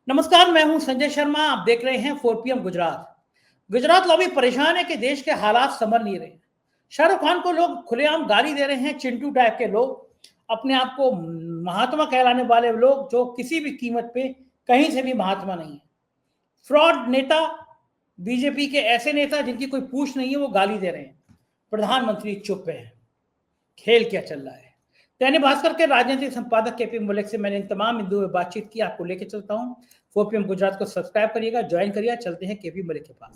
नमस्कार, मैं हूं संजय शर्मा। आप देख रहे हैं 4 PM गुजरात। गुजरात लॉबी परेशान है कि देश के हालात संभल नहीं रहे। शाहरुख खान को लोग खुलेआम गाली दे रहे हैं, चिंटू टाइप के लोग, अपने आप को महात्मा कहलाने वाले लोग जो किसी भी कीमत पे कहीं से भी महात्मा नहीं है। फ्रॉड नेता, बीजेपी के ऐसे नेता जिनकी कोई पूछ नहीं है, वो गाली दे रहे हैं। प्रधानमंत्री चुप है। खेल क्या चल रहा है? दैनिक भास्कर के राजनीतिक संपादक केपी मलिक से मैंने इन तमाम बिंदुओं में बातचीत की, आपको लेके चलता हूं। 4 PM गुजरात को सब्सक्राइब करिएगा, ज्वाइन करिए। चलते हैं केपी मलिक के पास।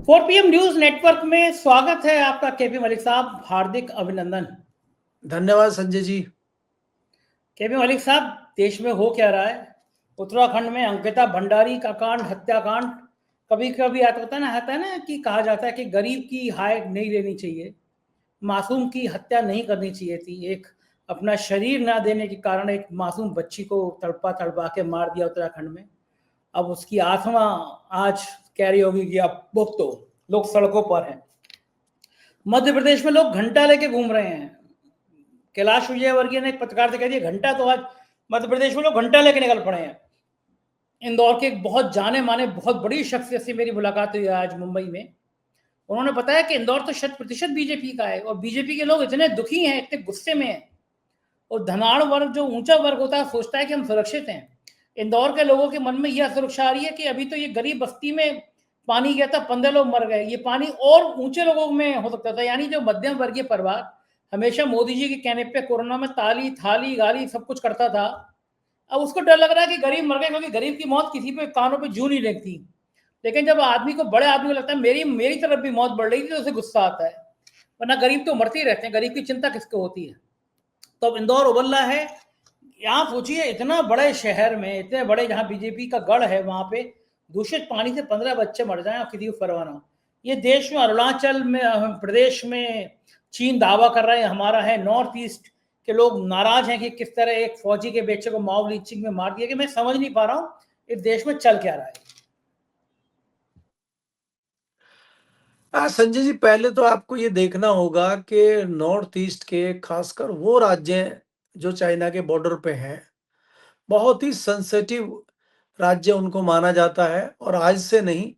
4 PM न्यूज नेटवर्क में स्वागत है आपका केपी मलिक साहब, हार्दिक अभिनंदन। धन्यवाद संजय जी। केपी मलिक साहब, देश में हो क्या रहा है? उत्तराखंड में अंकिता भंडारी का कांड, हत्याकांड। कभी कभी आता है ना कि कहा जाता है कि गरीब की हाय नहीं लेनी चाहिए, मासूम की हत्या नहीं करनी चाहिए थी। एक अपना शरीर ना देने के कारण एक मासूम बच्ची को तड़पा तड़पा के मार दिया उत्तराखंड में। अब उसकी आत्मा आज कह रही होगी कि अब भुगतो। लोग सड़कों पर हैं। मध्य प्रदेश में लोग घंटा लेके घूम रहे हैं। कैलाश विजयवर्गीय ने एक पत्रकार से कह दिया, घंटा तो आज मध्य प्रदेश में लोग घंटा लेके निकल पड़े हैं। इंदौर के एक बहुत जाने माने बहुत बड़ी शख्सियत से मेरी मुलाकात हुई आज मुंबई में। उन्होंने बताया कि इंदौर तो 100% बीजेपी का है और बीजेपी के लोग इतने दुखी हैं, इतने गुस्से में हैं। और धनाढ़ वर्ग, जो ऊंचा वर्ग होता है, सोचता है कि हम सुरक्षित हैं। इंदौर के लोगों के मन में यह सुरक्षा आ रही है कि अभी तो ये गरीब बस्ती में पानी गया था, 15 लोग मर गए, ये पानी और ऊंचे लोगों में हो सकता था। यानी जो मध्यम वर्गीय परिवार हमेशा मोदी जी के कहने पे कोरोना में ताली थाली गाली सब कुछ करता था, अब उसको डर लग रहा है कि गरीब मर गए, क्योंकि गरीब की मौत किसी पे कानों पे जू नहीं लगती। लेकिन जब आदमी को, बड़े आदमी को लगता है मेरी मेरी तरफ भी मौत बढ़ रही थी, तो उसे गुस्सा आता है। वरना गरीब तो मरते ही रहते हैं, गरीब की चिंता किसको होती है? तो अब इंदौर उबल रहा है। यहाँ सोचिए, इतना बड़े शहर में, इतने बड़े जहाँ बीजेपी का गढ़ है, वहां पे दूषित पानी से 15 बच्चे मर जाएं और किसी को परवाह ना हो। ये देश में, अरुणाचल में, प्रदेश में चीन दावा कर रहे हैं हमारा है। नॉर्थ ईस्ट के लोग नाराज हैं कि किस तरह एक फौजी के बेटे को मॉब लिंचिंग में मार दिया। कि मैं समझ नहीं पा रहा हूँ इस देश में चल क्या रहा है। संजय जी, पहले तो आपको ये देखना होगा कि नॉर्थ ईस्ट के खासकर वो राज्य हैं जो चाइना के बॉर्डर पे हैं, बहुत ही सेंसिटिव राज्य उनको माना जाता है। और आज से नहीं,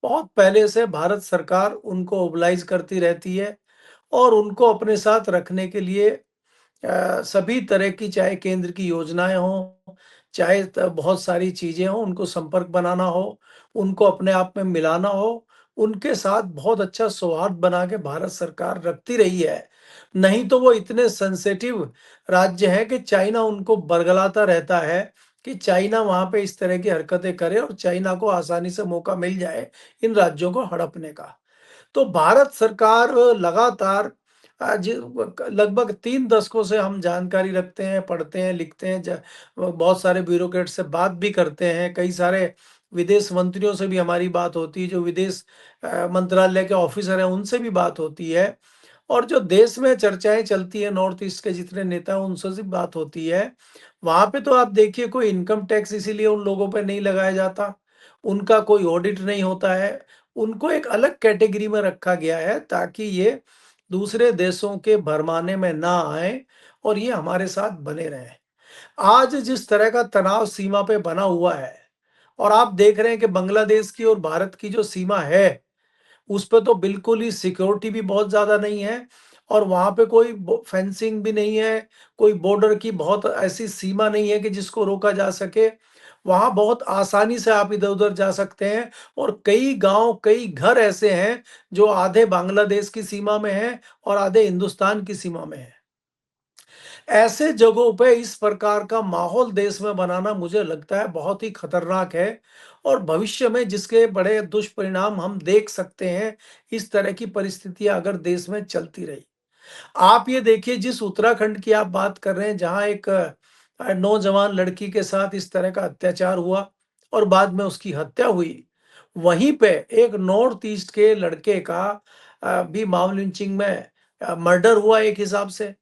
बहुत पहले से भारत सरकार उनको ओबलाइज करती रहती है और उनको अपने साथ रखने के लिए सभी तरह की, चाहे केंद्र की योजनाएं हों, चाहे बहुत सारी चीजें हों, उनको संपर्क बनाना हो, उनको अपने आप में मिलाना हो, उनके साथ बहुत अच्छा सौहार्द बना के भारत सरकार रखती रही है। नहीं तो वो इतने सेंसिटिव राज्य हैं कि चाइना उनको बरगलाता रहता है कि चाइना वहां पे इस तरह की हरकतें करे और चाइना को आसानी से मौका मिल जाए इन राज्यों को हड़पने का। तो भारत सरकार लगातार आज लगभग 3 दशकों से हम जानकारी रखते हैं, पढ़ते हैं, लिखते हैं, बहुत सारे ब्यूरोक्रेट से बात भी करते हैं, कई सारे विदेश मंत्रियों से भी हमारी बात होती है, जो विदेश मंत्रालय के ऑफिसर हैं उनसे भी बात होती है, और जो देश में चर्चाएं चलती है नॉर्थ ईस्ट के जितने नेता हैं उनसे भी बात होती है। वहां पे तो आप देखिए, कोई इनकम टैक्स इसीलिए उन लोगों पे नहीं लगाया जाता, उनका कोई ऑडिट नहीं होता है, उनको एक अलग कैटेगरी में रखा गया है ताकि ये दूसरे देशों के भरमाने में ना आए और ये हमारे साथ बने रहें। आज जिस तरह का तनाव सीमा पे बना हुआ है, और आप देख रहे हैं कि बांग्लादेश की और भारत की जो सीमा है उस पे तो बिल्कुल ही सिक्योरिटी भी बहुत ज्यादा नहीं है, और वहां पे कोई फेंसिंग भी नहीं है, कोई बॉर्डर की बहुत ऐसी सीमा नहीं है कि जिसको रोका जा सके। वहां बहुत आसानी से आप इधर उधर जा सकते हैं, और कई गांव, कई घर ऐसे हैं जो आधे बांग्लादेश की सीमा में हैं और आधे हिंदुस्तान की सीमा में हैं। ऐसे जगहों पे इस प्रकार का माहौल देश में बनाना मुझे लगता है बहुत ही खतरनाक है, और भविष्य में जिसके बड़े दुष्परिणाम हम देख सकते हैं इस तरह की परिस्थितियां अगर देश में चलती रही। आप ये देखिए, जिस उत्तराखंड की आप बात कर रहे हैं, जहां एक नौजवान लड़की के साथ इस तरह का अत्याचार हुआ और बाद में उसकी हत्या हुई, वहीं पे एक नॉर्थ ईस्ट के लड़के का भी माओ लिंचिंग में मर्डर हुआ एक हिसाब से।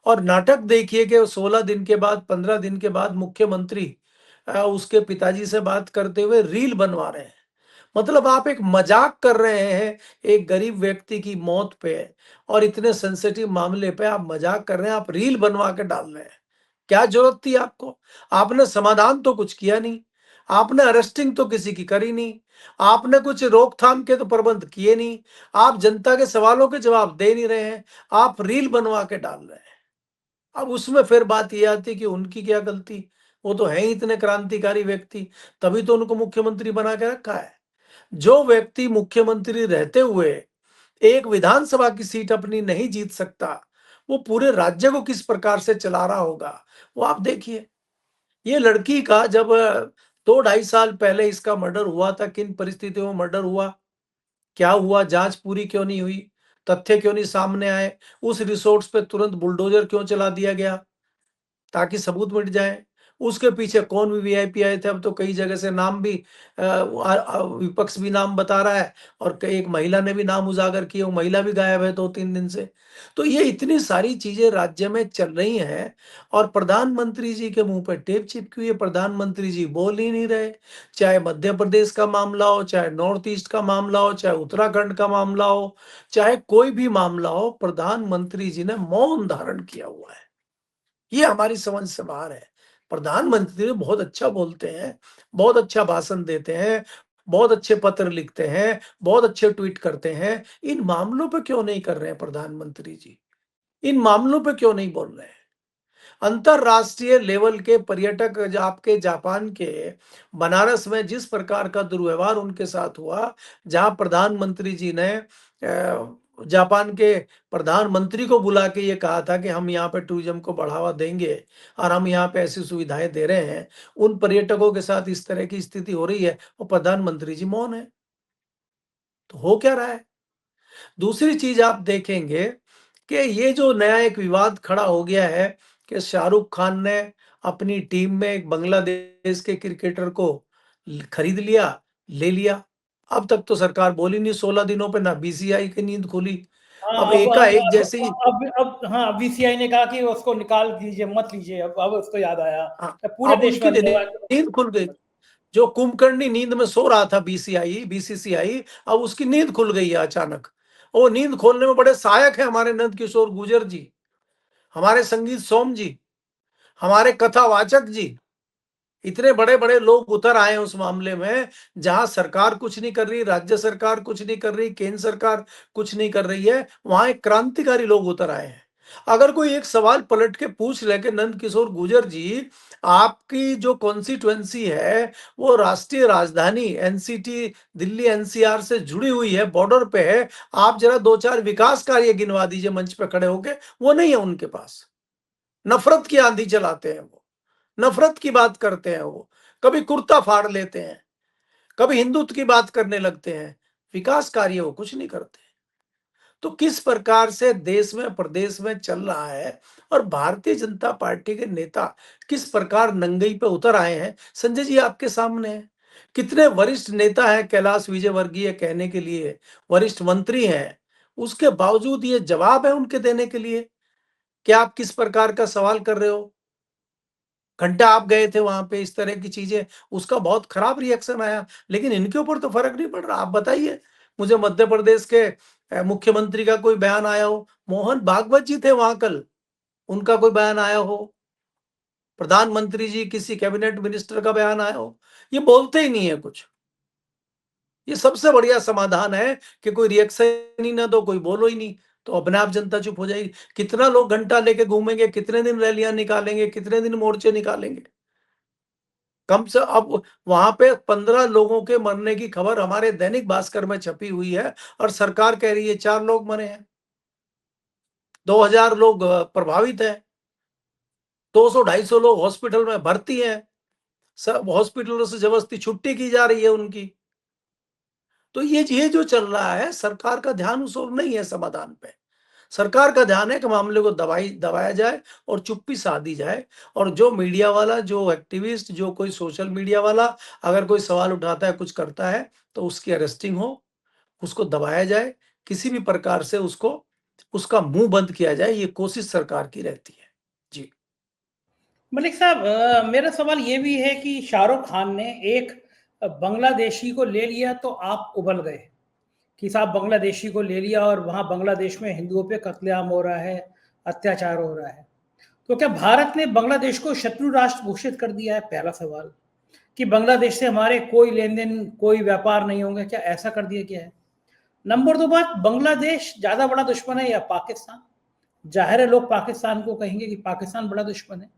और नाटक देखिए कि 16 दिन के बाद, 15 दिन के बाद मुख्यमंत्री उसके पिताजी से बात करते हुए रील बनवा रहे हैं। मतलब आप एक मजाक कर रहे हैं एक गरीब व्यक्ति की मौत पे, और इतने सेंसिटिव मामले पे आप मजाक कर रहे हैं, आप रील बनवा के डाल रहे हैं। क्या जरूरत थी आपको? आपने समाधान तो कुछ किया नहीं। आपने अरेस्टिंग तो किसी की करी नहीं, आपने कुछ रोकथाम के तो प्रबंध किए नहीं, आप जनता के सवालों के जवाब दे नहीं रहे हैं, आप रील बनवा के डाल रहे हैं। अब उसमें फिर बात ये आती है कि उनकी क्या गलती, वो तो है ही इतने क्रांतिकारी व्यक्ति, तभी तो उनको मुख्यमंत्री बना के रखा है। जो व्यक्ति मुख्यमंत्री रहते हुए एक विधानसभा की सीट अपनी नहीं जीत सकता, वो पूरे राज्य को किस प्रकार से चला रहा होगा, वो आप देखिए। ये लड़की का जब 2-2.5 साल पहले इसका मर्डर हुआ था, किन परिस्थितियों में मर्डर हुआ, क्या हुआ, जांच पूरी क्यों नहीं हुई, तथ्य क्यों नहीं सामने आए, उस रिसोर्ट्स पे तुरंत बुलडोजर क्यों चला दिया गया ताकि सबूत मिट जाए। उसके पीछे कौन भी वीआईपी आए थे, अब तो कई जगह से नाम भी विपक्ष भी नाम बता रहा है और कई एक महिला ने भी नाम उजागर किए, वो महिला भी गायब है 2-3 दिन से। तो ये इतनी सारी चीजें राज्य में चल रही हैं और प्रधानमंत्री जी के मुंह पे टेप चिपकी हुई है, प्रधानमंत्री जी बोल ही नहीं रहे। चाहे मध्य प्रदेश का मामला हो, चाहे नॉर्थ ईस्ट का मामला हो, चाहे उत्तराखंड का मामला हो, चाहे कोई भी मामला हो, प्रधानमंत्री जी ने मौन धारण किया हुआ है। ये हमारी समझ से बाहर है। प्रधानमंत्री बहुत अच्छा बोलते हैं, बहुत अच्छा भाषण देते हैं, बहुत अच्छे पत्र लिखते हैं, बहुत अच्छे ट्वीट करते हैं। इन मामलों पे क्यों नहीं कर रहे हैं प्रधानमंत्री जी? इन मामलों पे क्यों नहीं बोल रहे हैं? अंतरराष्ट्रीय लेवल के पर्यटक आपके जापान के बनारस में जिस प्रकार का दुर्व्यवहार उनके साथ हुआ, जहां प्रधानमंत्री जी ने जापान के प्रधानमंत्री को बुला के ये कहा था कि हम यहाँ पे टूरिज्म को बढ़ावा देंगे और हम यहाँ पे ऐसी सुविधाएं दे रहे हैं, उन पर्यटकों के साथ इस तरह की स्थिति हो रही है और प्रधानमंत्री जी मौन है। तो हो क्या रहा है? दूसरी चीज आप देखेंगे कि ये जो नया एक विवाद खड़ा हो गया है कि शाहरुख खान ने अपनी टीम में एक बांग्लादेश के क्रिकेटर को खरीद लिया, ले लिया। अब तक तो सरकार बोली नहीं, 16 दिनों पे ना बीसीसीआई की नींद खुली। हाँ, अब एकाएक जैसे ही अब हाँ, बीसीआई ने कहा कि उसको निकाल दीजिए, मत लीजिए। अब उसको याद आया। हाँ, पूरे अब देश में उनकी अफवाह नींद खुल गई। जो कुंभकर्णी नींद में सो रहा था बीसीसीआई, अब उसकी नींद खुल गई है अचानक। वो नींद खोलने में बड़े सहायक है हमारे नंद किशोर गुर्जर जी, हमारे संगीत सोम जी, हमारे कथावाचक जी। इतने बड़े बड़े लोग उतर आए उस मामले में, जहां सरकार कुछ नहीं कर रही, राज्य सरकार कुछ नहीं कर रही, केंद्र सरकार कुछ नहीं कर रही है, वहां एक क्रांतिकारी लोग उतर आए हैं। अगर कोई एक सवाल पलट के पूछ ले कि नंद किशोर गुर्जर जी, आपकी जो कॉन्स्टिट्युएंसी है वो राष्ट्रीय राजधानी एनसीटी दिल्ली एनसीआर से जुड़ी हुई है, बॉर्डर पे है, आप जरा 2-4 विकास कार्य गिनवा दीजिए मंच पे खड़े होके। वो नहीं है उनके पास। नफरत की आंधी चलाते हैं वो, नफरत की बात करते हैं वो, कभी कुर्ता फाड़ लेते हैं, कभी हिंदुत्व की बात करने लगते हैं, विकास कार्य वो कुछ नहीं करते। तो किस प्रकार से देश में प्रदेश में चल रहा है और भारतीय जनता पार्टी के नेता किस प्रकार नंगई पे उतर आए हैं, संजय जी आपके सामने है। कितने वरिष्ठ नेता हैं कैलाश विजयवर्गीय कहने के लिए, वरिष्ठ मंत्री हैं, उसके बावजूद ये जवाब है उनके देने के लिए कि आप किस प्रकार का सवाल कर रहे हो। घंटा आप गए थे वहां पे, इस तरह की चीजें, उसका बहुत खराब रिएक्शन आया। लेकिन इनके ऊपर तो फर्क नहीं पड़ रहा। आप बताइए मुझे मध्य प्रदेश के मुख्यमंत्री का कोई बयान आया हो, मोहन भागवत जी थे वहां कल, उनका कोई बयान आया हो, प्रधानमंत्री जी किसी कैबिनेट मिनिस्टर का बयान आया हो, ये बोलते ही नहीं है कुछ। ये सबसे बढ़िया समाधान है कि कोई रिएक्शन ही ना दो, कोई बोलो ही नहीं, तो अपने आप जनता चुप हो जाएगी। कितना लोग घंटा लेके घूमेंगे, कितने दिन रैलियां निकालेंगे, कितने दिन मोर्चे निकालेंगे। कम से अब वहां पे 15 लोगों के मरने की खबर हमारे दैनिक भास्कर में छपी हुई है और सरकार कह रही है 4 लोग मरे हैं, 2000 लोग प्रभावित हैं, 200-250 लोग हॉस्पिटल में भर्ती हैं, सब हॉस्पिटलों से जबरदस्ती छुट्टी की जा रही है उनकी। तो ये जो चल रहा है, सरकार का ध्यान उस ओर नहीं है समाधान पे। सरकार का ध्यान है कि मामले को दबाया जाए और चुप्पी साधी जाए। और जो मीडिया वाला, जो एक्टिविस्ट, जो कोई सोशल मीडिया वाला अगर कोई सवाल उठाता है, कुछ करता है, तो उसकी अरेस्टिंग हो, उसको दबाया जाए, किसी भी प्रकार से उसको उसका मुंह बंद किया जाए, ये कोशिश सरकार की रहती है। जी। मलिक साहब, मेरा सवाल ये भी है कि शाहरुख खान ने एक बांग्लादेशी को ले लिया तो आप उबल गए कि साहब बांग्लादेशी को ले लिया और वहाँ बांग्लादेश में हिंदुओं पे कत्लेआम हो रहा है, अत्याचार हो रहा है। तो क्या भारत ने बांग्लादेश को शत्रु राष्ट्र घोषित कर दिया है? पहला सवाल। कि बांग्लादेश से हमारे कोई लेन देन, कोई व्यापार नहीं होंगे, क्या ऐसा कर दिया गया है? नंबर 2 बात, बांग्लादेश ज़्यादा बड़ा दुश्मन है या पाकिस्तान? ज़ाहिर है लोग पाकिस्तान को कहेंगे कि पाकिस्तान बड़ा दुश्मन है।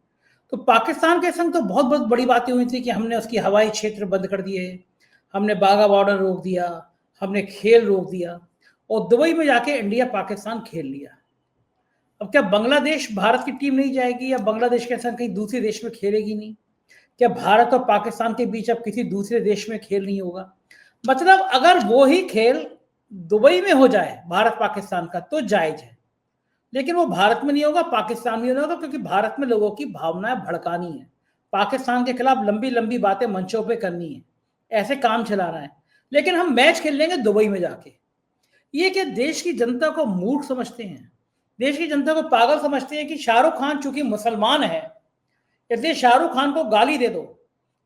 तो पाकिस्तान के संग तो बहुत बहुत बड़ी बातें हुई थी कि हमने उसकी हवाई क्षेत्र बंद कर दिए, हमने बाघा बॉर्डर रोक दिया, हमने खेल रोक दिया, और दुबई में जाके इंडिया पाकिस्तान खेल लिया। अब क्या बांग्लादेश भारत की टीम नहीं जाएगी, या बांग्लादेश के संग कहीं दूसरे देश में खेलेगी नहीं? क्या भारत और पाकिस्तान के बीच अब किसी दूसरे देश में खेल नहीं होगा? मतलब अगर वो ही खेल दुबई में हो जाए भारत पाकिस्तान का तो जायज है, लेकिन वो भारत में नहीं होगा, पाकिस्तान में नहीं होगा, क्योंकि भारत में लोगों की भावनाएं भड़कानी है, पाकिस्तान के खिलाफ लंबी लंबी बातें मंचों पे करनी है, ऐसे काम चलाना है। लेकिन हम मैच खेल लेंगे दुबई में जाके। ये क्या देश की जनता को मूर्ख समझते हैं, देश की जनता को पागल समझते हैं कि शाहरुख खान चूंकि मुसलमान है इसलिए शाहरुख खान को गाली दे दो।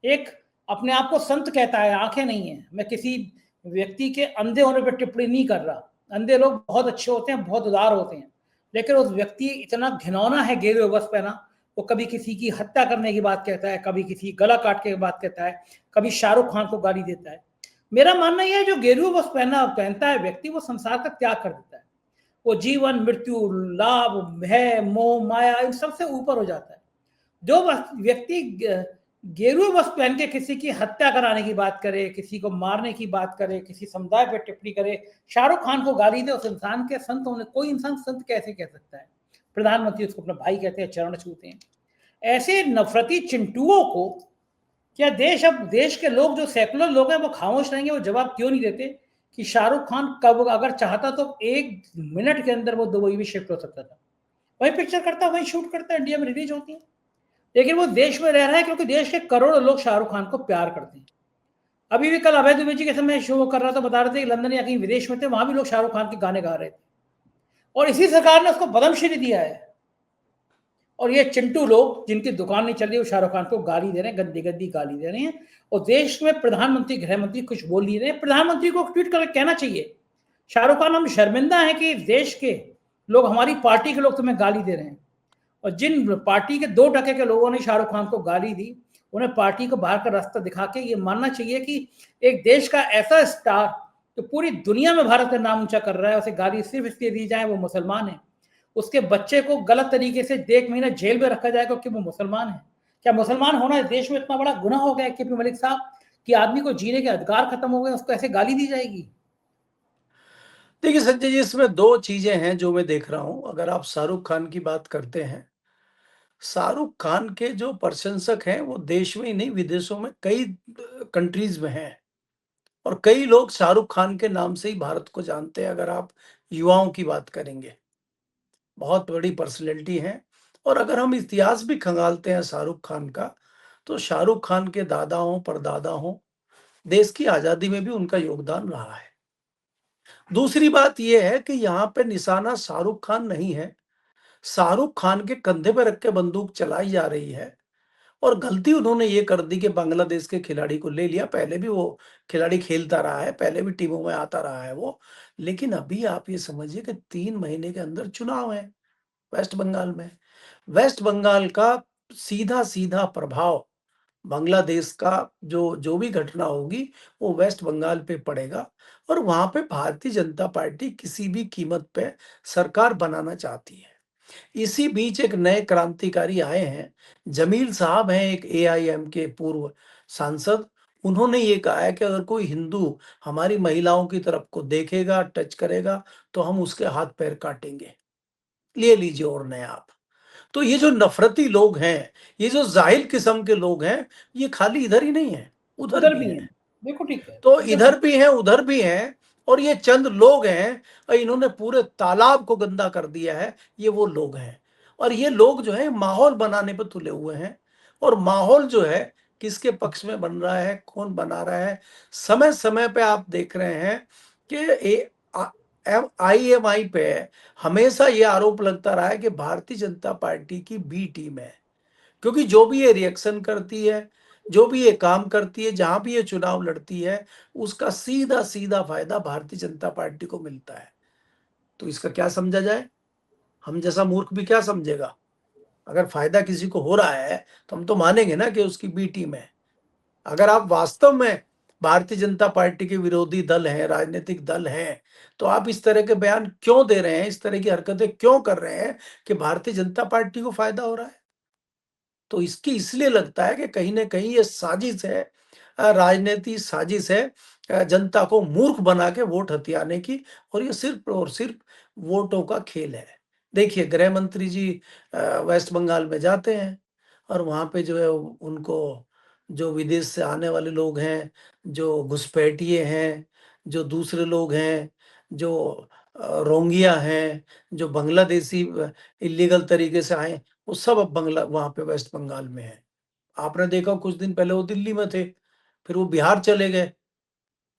एक अपने आप को संत कहता है, आंखें नहीं है। मैं किसी व्यक्ति के अंधे होने पर टिप्पणी नहीं कर रहा, अंधे लोग बहुत अच्छे होते हैं, बहुत उदार होते हैं, लेकिन उस व्यक्ति इतना घिनौना है गेरुए वस्त्र पहना, वो कभी किसी की हत्या करने की बात कहता है, कभी किसी गला काट के बात कहता है, कभी शाहरुख खान को गाली देता है। मेरा मानना यह है जो गेरुए वस्त्र पहनता है व्यक्ति, वो संसार का त्याग कर देता है। वो जीवन, मृत्यु, लाभ, भय, मोह, माया, इन सबसे ऊपर हो जाता है। जो व्यक्ति गेरुए वस्त्र पहन के किसी की हत्या कराने की बात करे, किसी को मारने की बात करे, किसी समुदाय पर टिप्पणी करे, शाहरुख खान को गाली दे, उस इंसान के संत होने, कोई इंसान संत कैसे कह सकता है? प्रधानमंत्री उसको अपना भाई कहते हैं, चरण छूते हैं। ऐसे नफरती चिंटुओं को क्या देश के लोग जो सेकुलर लोग हैं वो खामोश रहेंगे? वो जवाब क्यों नहीं देते कि शाहरुख खान कब अगर चाहता तो 1 मिनट के अंदर वो दुबई में शिफ्ट हो सकता था, वही पिक्चर करता, वही शूट करता, इंडिया में रिलीज होती है, लेकिन वो देश में रह रहा है क्योंकि देश के करोड़ों लोग शाहरुख खान को प्यार करते हैं। अभी भी कल अभय दुबे जी के समय शो कर रहा था, बता रहे थे कि लंदन या कहीं विदेश में थे, वहां भी लोग शाहरुख खान के गाने गा रहे थे, और इसी सरकार ने उसको पद्मश्री दिया है। और ये चिंटू लोग जिनकी दुकान नहीं चल रही, वो शाहरुख खान को गाली दे रहे हैं, गंदी गंदी गाली दे रहे हैं, और देश में प्रधानमंत्री, गृह मंत्री कुछ बोल नहीं रहे हैं। प्रधानमंत्री को ट्वीट करके कहना चाहिए, शाहरुख खान हम शर्मिंदा है कि देश के लोग, हमारी पार्टी के लोग तुम्हें गाली दे रहे हैं। और जिन पार्टी के 2% के लोगों ने शाहरुख खान को गाली दी, उन्हें पार्टी को बाहर का रास्ता दिखा के ये मानना चाहिए कि एक देश का ऐसा स्टार जो पूरी दुनिया में भारत का नाम ऊंचा कर रहा है, उसे गाली सिर्फ इसलिए दी जाए वो मुसलमान है, उसके बच्चे को गलत तरीके से 1 महीना जेल में रखा जाएगा क्योंकि वो मुसलमान है। क्या मुसलमान होना देश में इतना बड़ा गुनाह हो गया केपी मलिक साहब कि आदमी को जीने के अधिकार खत्म हो गए, उसको ऐसे गाली दी जाएगी? देखिए संजय जी, इसमें दो चीजें हैं जो मैं देख रहा हूं। अगर आप शाहरुख खान की बात करते हैं, शाहरुख खान के जो प्रशंसक हैं वो देश में ही नहीं, विदेशों में कई कंट्रीज में हैं, और कई लोग शाहरुख खान के नाम से ही भारत को जानते हैं। अगर आप युवाओं की बात करेंगे, बहुत बड़ी पर्सनैलिटी हैं। और अगर हम इतिहास भी खंगालते हैं शाहरुख खान का, तो शाहरुख खान के दादा हों, परदादा हों, देश की आजादी में भी उनका योगदान रहा है। दूसरी बात यह है कि यहाँ पे निशाना शाहरुख खान नहीं है, शाहरुख खान के कंधे पर रख के बंदूक चलाई जा रही है। और गलती उन्होंने ये कर दी कि बांग्लादेश के खिलाड़ी को ले लिया। पहले भी वो खिलाड़ी खेलता रहा है, पहले भी टीमों में आता रहा है वो। लेकिन अभी आप ये समझिए कि 3 महीने के अंदर चुनाव है वेस्ट बंगाल में। वेस्ट बंगाल का सीधा सीधा प्रभाव, बांग्लादेश का जो जो भी घटना होगी वो वेस्ट बंगाल पे पड़ेगा। और वहां पे भारतीय जनता पार्टी किसी भी कीमत पे सरकार बनाना चाहती है। इसी बीच एक नए क्रांतिकारी आए हैं, जमील साहब हैं, एक एआईएम के पूर्व सांसद। उन्होंने ये कहा है कि अगर कोई हिंदू हमारी महिलाओं की तरफ को देखेगा, टच करेगा, तो हम उसके हाथ पैर काटेंगे। ले लीजिए और नया आप। तो ये जो नफरती लोग हैं, ये जो जाहिल किस्म के लोग हैं, ये खाली इधर ही नहीं है, उधर उधर भी भी हैं। है, बिल्कुल ठीक है, तो एकदम इधर ठीक। भी हैं, उधर भी हैं। और ये चंद लोग हैं, और इन्होंने पूरे तालाब को गंदा कर दिया है। ये वो लोग हैं, और ये लोग जो है माहौल बनाने पर तुले हुए हैं। और माहौल जो है किसके पक्ष में बन रहा है, कौन बना रहा है, समय समय पे आप देख रहे हैं कि आईएमआई पे हमेशा ये आरोप लगता रहा है कि भारतीय जनता पार्टी की बी टीम है। क्योंकि जो भी ये रिएक्शन करती है, जो भी ये काम करती है, जहां भी ये चुनाव लड़ती है, उसका सीधा सीधा फायदा भारतीय जनता पार्टी को मिलता है। तो इसका क्या समझा जाए? हम जैसा मूर्ख भी क्या समझेगा? अगर फायदा किसी को हो रहा है तो हम तो मानेंगे ना कि उसकी बी टीम है। अगर आप वास्तव में भारतीय जनता पार्टी के विरोधी दल हैं, राजनीतिक दल हैं, तो आप इस तरह के बयान क्यों दे रहे हैं, इस तरह की हरकतें क्यों कर रहे हैं कि भारतीय जनता पार्टी को फायदा हो रहा है? तो इसकी इसलिए लगता है कि कहीं न कहीं ये साजिश है, राजनीति साजिश है, जनता को मूर्ख बना के वोट हथियाने की, और ये सिर्फ़ और सिर्फ़ वोटों का खेल है। देखिए, गृह मंत्री जी वेस्ट बंगाल में जाते हैं और वहाँ पे जो है उनको जो विदेश से आने वाले लोग हैं, जो घुसपैठिए हैं, जो दूसरे लोग हैं, जो रोंगिया हैं, जो बांग्लादेशी इल्लीगल तरीके से आए, वो सब अब बंगला वहाँ पे वेस्ट बंगाल में हैं। आपने देखा कुछ दिन पहले वो दिल्ली में थे, फिर वो बिहार चले गए,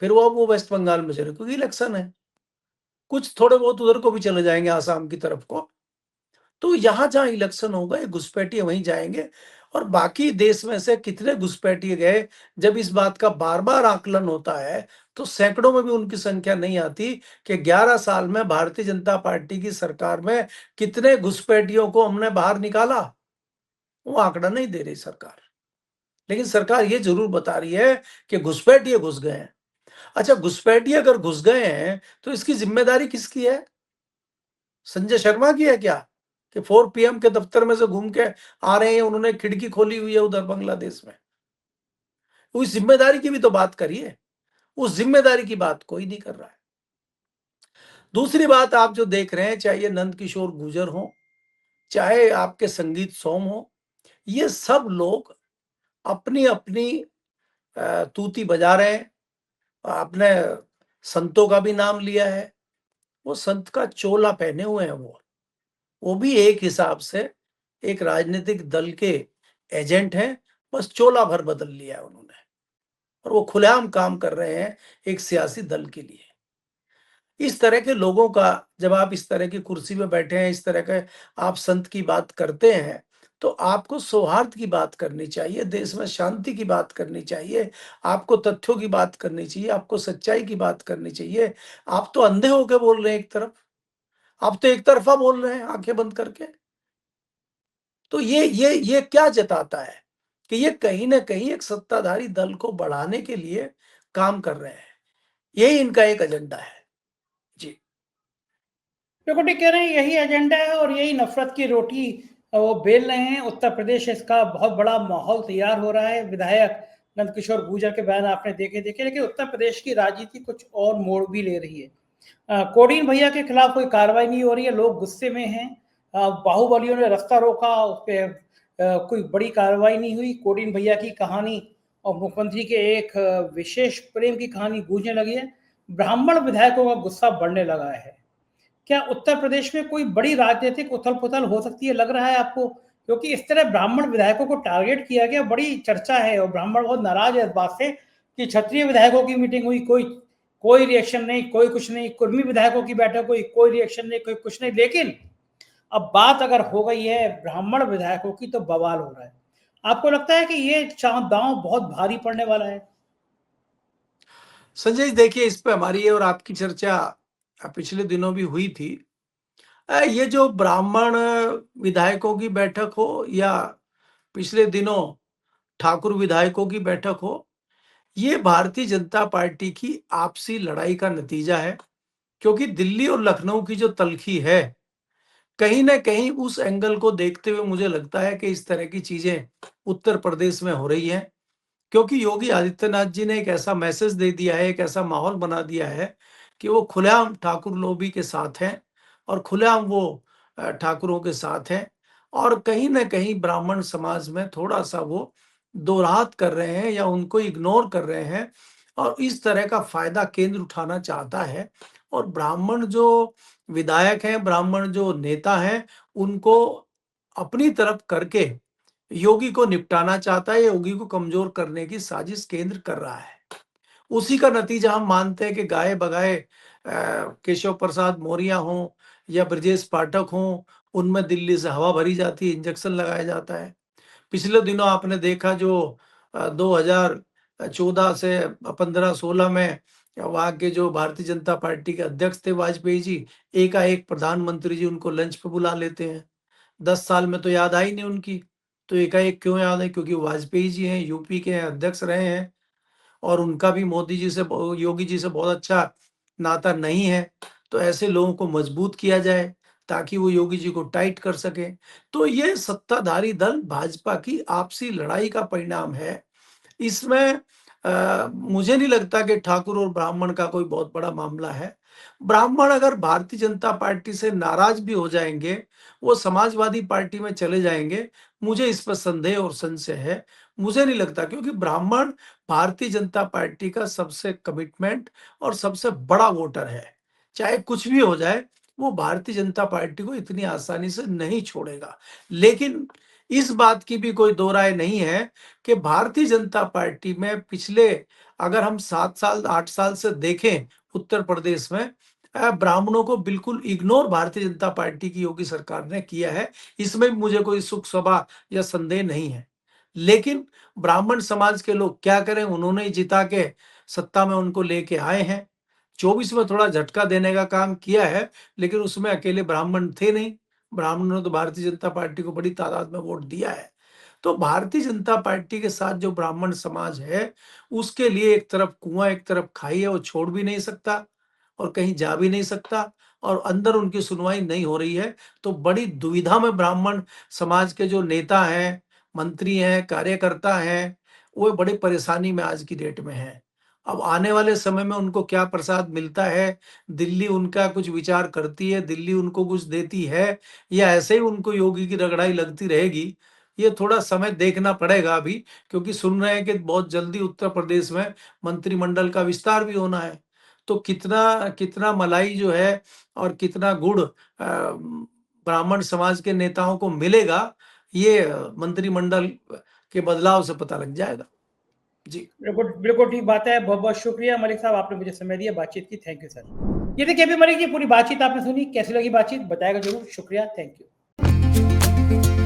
फिर वो अब वो वेस्ट बंगाल में चले, क्योंकि इलेक्शन है। कुछ थोड़े बहुत उधर को भी चले जाएँगे आसाम की तरफ को। तो यहाँ-जहाँ इलेक्शन होगा ये घुसपैठिए वहीं जाएँगे, और बाकी देश में से कितने घुसपैठिए गए, जब इस बात का बार-बार आकलन होता है, तो सैकड़ों में भी उनकी संख्या नहीं आती कि 11 साल में भारतीय जनता पार्टी की सरकार में कितने घुसपैठियों को हमने बाहर निकाला। वो आंकड़ा नहीं दे रही सरकार। लेकिन सरकार ये ज़रूर बता रही है कि घुसपैठिए घुस गए हैं। अच्छा, घुसपैठिए अगर घुस गए हैं, तो इसकी ज़िम्मेदारी किसकी है? संजय शर्मा की है क्या? कि 4 पीएम के दफ्तर में से घूम के आ रहे हैं, उन्होंने खिड़की खोली हुई है उधर बांग्लादेश में। उस ज़िम्मेदारी की भी तो बात करिए। उस ज़िम्मेदारी की बात कोई नहीं कर रहा है। दूसरी बात, आप जो देख रहे हैं, चाहे ये नंद किशोर गुर्जर हों, चाहे आपके संगीत सोम हों, ये सब लोग अपनी-अपनी तूती बजा रहे हैं। आपने संतों का भी नाम लिया है, वो संत का चोला पहने हुए हैं वो। वो भी एक हिसाब से एक राजनीतिक दल के एजेंट हैं, बस चोला भर बदल लिया है उन्होंने, और वो खुलेआम काम कर रहे हैं एक सियासी दल के लिए। इस तरह के लोगों का, जब आप इस तरह की कुर्सी पे बैठे हैं, इस तरह के आप संत की बात करते हैं, तो आपको सौहार्द की बात करनी चाहिए, देश में शांति की बात करनी चाहिए, आपको तथ्यों की बात करनी चाहिए, आपको सच्चाई की बात करनी चाहिए। आप तो अंधे होके बोल रहे हैं एक तरफ, आप तो एक तरफ़ा बोल रहे हैं आँखें बंद करके। तो ये क्या जताता है? कि ये कहीं न कहीं एक सत्ताधारी दल को बढ़ाने के लिए काम कर रहे हैं। यही इनका एक एजेंडा है। जी। बिल्कुल ठीक कह रहे हैं, यही एजेंडा है और यही नफरत की रोटी वो बेल रहे हैं। उत्तर प्रदेश इसका बहुत बड़ा माहौल तैयार हो रहा है। विधायक नंदकिशोर गुर्जर के बयान आपने देखे, लेकिन उत्तर प्रदेश की राजनीति कुछ और मोड़ भी ले रही है। कोडिन भैया के खिलाफ कोई कार्रवाई नहीं हो रही है, लोग गुस्से में हैं। बाहुबलियों ने रास्ता रोका, उस पे कोई बड़ी कार्रवाई नहीं हुई। कोडिन भैया की कहानी और मुख्यमंत्री के एक विशेष प्रेम की कहानी गूंजने लगी है। ब्राह्मण विधायकों का गुस्सा बढ़ने लगा है। क्या उत्तर प्रदेश में कोई बड़ी राजनीतिक उथल-पुथल हो सकती है, लग रहा है आपको? क्योंकि इस तरह ब्राह्मण विधायकों को टारगेट किया गया, बड़ी चर्चा है और ब्राह्मण बहुत नाराज़ है इस बात से कि क्षत्रिय विधायकों की मीटिंग हुई, कोई कोई रिएक्शन नहीं, कोई कुछ नहीं, कुर्मी विधायकों की बैठक हुई, कोई रिएक्शन नहीं, कोई कुछ नहीं। लेकिन अब बात अगर हो गई है ब्राह्मण विधायकों की, तो बवाल हो रहा है। आपको लगता है कि ये दांव बहुत भारी पड़ने वाला है? संजय जी, देखिए, इस पे हमारी और आपकी चर्चा पिछले दिनों भी हुई थी। ये जो ब्राह्मण विधायकों की बैठक हो, या पिछले दिनों ठाकुर विधायकों की बैठक हो, ये भारतीय जनता पार्टी की आपसी लड़ाई का नतीजा है। क्योंकि दिल्ली और लखनऊ की जो तल्खी है, कहीं न कहीं उस एंगल को देखते हुए मुझे लगता है कि इस तरह की चीज़ें उत्तर प्रदेश में हो रही हैं। क्योंकि योगी आदित्यनाथ जी ने एक ऐसा मैसेज दे दिया है, एक ऐसा माहौल बना दिया है कि वो खुलेआम ठाकुर लॉबी के साथ हैं, और खुलेआम वो ठाकुरों के साथ हैं, और कहीं न कहीं ब्राह्मण समाज में थोड़ा-सा वो दोराहत कर रहे हैं या उनको इग्नोर कर रहे हैं, और इस तरह का फ़ायदा केंद्र उठाना चाहता है। और ब्राह्मण जो विधायक हैं, ब्राह्मण जो नेता हैं, उनको अपनी तरफ करके योगी को निपटाना चाहता है, योगी को कमज़ोर करने की साजिश केंद्र कर रहा है। उसी का नतीजा हम मानते हैं कि गाए-बगाए केशव प्रसाद मौर्य हों या ब्रजेश पाठक हों, उनमें दिल्ली से हवा भरी जाती है, इंजेक्शन लगाया जाता है। पिछले दिनों आपने देखा जो 2014 से 15-16 में वहाँ के जो भारतीय जनता पार्टी के अध्यक्ष थे वाजपेयी जी, एकाएक प्रधानमंत्री जी उनको लंच पे बुला लेते हैं। 10 साल में तो याद आई नहीं उनकी। तो एकाएक क्यों याद है? क्योंकि वाजपेयी जी हैं, यूपी के अध्यक्ष रहे हैं और उनका भी मोदी जी से योगी जी से बहुत अच्छा नाता नहीं है। तो ऐसे लोगों को मजबूत किया जाए ताकि वो योगी जी को टाइट कर सकें। तो ये सत्ताधारी दल भाजपा की आपसी लड़ाई का परिणाम है। इसमें मुझे नहीं लगता कि ठाकुर और ब्राह्मण का कोई बहुत बड़ा मामला है। ब्राह्मण अगर भारतीय जनता पार्टी से नाराज भी हो जाएँगे, वो समाजवादी पार्टी में चले जाएँगे, मुझे इस पर संदेह और संशय है। मुझे नहीं लगता, क्योंकि ब्राह्मण भारतीय जनता पार्टी का सबसे कमिटमेंट और सबसे बड़ा वोटर है। चाहे कुछ भी हो जाए, वो भारतीय जनता पार्टी को इतनी आसानी से नहीं छोड़ेगा। लेकिन इस बात की भी कोई दो राय नहीं है कि भारतीय जनता पार्टी में पिछले, अगर हम 7 साल 8 साल से देखें उत्तर प्रदेश में, ब्राह्मणों को बिल्कुल इग्नोर भारतीय जनता पार्टी की योगी सरकार ने किया है। इसमें भी मुझे कोई सुख सभा या संदेह नहीं है। लेकिन ब्राह्मण समाज के लोग क्या करें, उन्होंने ही जिता के सत्ता में उनको लेके आए हैं। 24 में थोड़ा झटका देने का काम किया है, लेकिन उसमें अकेले ब्राह्मण थे नहीं। ब्राह्मणों ने तो भारतीय जनता पार्टी को बड़ी तादाद में वोट दिया है। तो भारतीय जनता पार्टी के साथ जो ब्राह्मण समाज है, उसके लिए एक तरफ कुआँ, एक तरफ खाई है, वो छोड़ भी नहीं सकता और कहीं जा भी नहीं सकता और अंदर उनकी सुनवाई नहीं हो रही है। तो बड़ी दुविधा में ब्राह्मण समाज के जो नेता हैं, मंत्री हैं, कार्यकर्ता हैं, वो बड़ी परेशानी में आज की डेट में हैं। अब आने वाले समय में उनको क्या प्रसाद मिलता है, दिल्ली उनका कुछ विचार करती है, दिल्ली उनको कुछ देती है, या ऐसे ही उनको योगी की रगड़ाई लगती रहेगी, ये थोड़ा समय देखना पड़ेगा अभी, क्योंकि सुन रहे हैं कि बहुत जल्दी उत्तर प्रदेश में मंत्रिमंडल का विस्तार भी होना है। तो कितना कितना मलाई जो है और कितना गुड़ ब्राह्मण समाज के नेताओं को मिलेगा, ये मंत्रिमंडल के बदलाव से पता लग जाएगा। जी। बिल्कुल बिल्कुल ठीक बात है। बहुत बहुत शुक्रिया मलिक साहब, आपने मुझे समय दिया बातचीत की। Thank you sir. ये देखिए अभी मलिक की पूरी बातचीत आपने सुनी, कैसी लगी बातचीत बताएगा जरूर। शुक्रिया, थैंक यू।